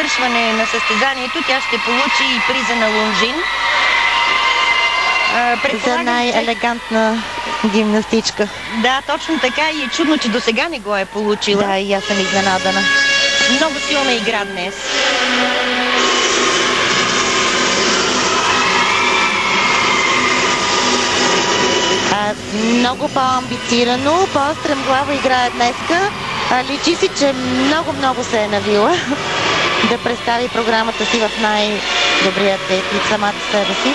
завършване на състезанието тя ще получи и приза на Лунжин. За най-елегантна гимнастичка. Да, точно така, и е чудно, че до сега не го е получила. Да, и аз съм изненадана. Много силна игра днес. Много по-амбицирано, по-стремглава играе днеска. Личи си, че много се е навила да представи програмата си в най-добрият вид и самата себе си.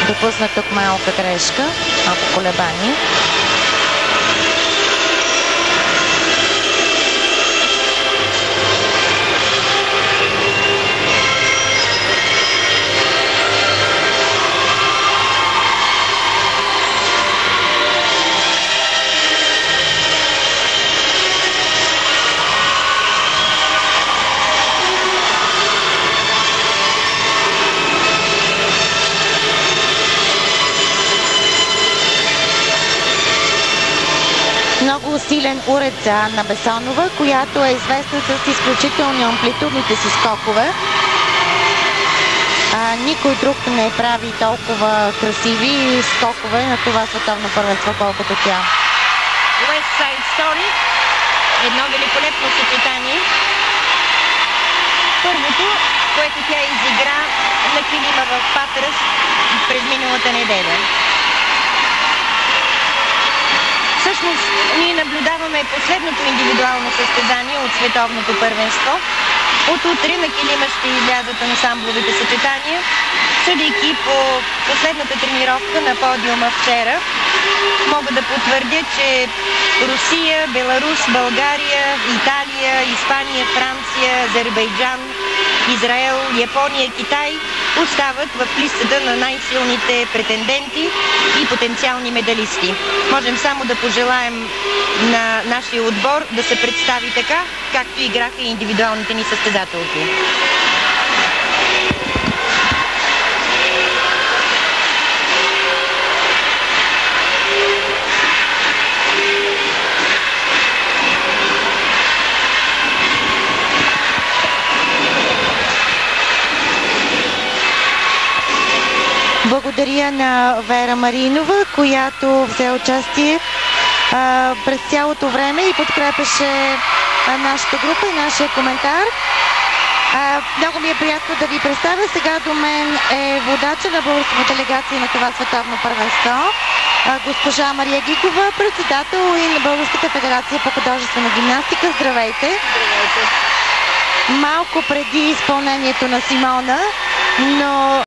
Допусна тук малка грешка, малко колебание. Много силен уред за Анна Бесонова, която е известна с изключително амплитудните си скокове. Никой друг не прави толкова красиви скокове на това световно първенство, колкото тя. West Side Story. Едно великолепно съчетание. Първото, което тя изигра на килима в Патрас през миналата неделя. Всъщност, ние наблюдаваме последното индивидуално състезание от световното първенство. От утре на килима ще излязат ансамбловите съчетания. Съдейки по последната тренировка на подиума вчера, мога да потвърдя, че Русия, Беларус, България, Италия, Испания, Франция, Азербайджан, Израел, Япония, Китай остават в листата на най-силните претенденти и потенциални медалисти. Можем само да пожелаем на нашия отбор да се представи така, както играха и индивидуалните ни състезателки. Благодаря на Вера Маринова, която взе участие през цялото време и подкрепеше нашата група и нашия коментар. Много ми е приятно да ви представя. Сега до мен е водача на българската делегация на това световно първенство, госпожа Мария Гикова, председател и на Българската федерация по художествена гимнастика. Здравейте! Здравейте! Малко преди изпълнението на Симона, но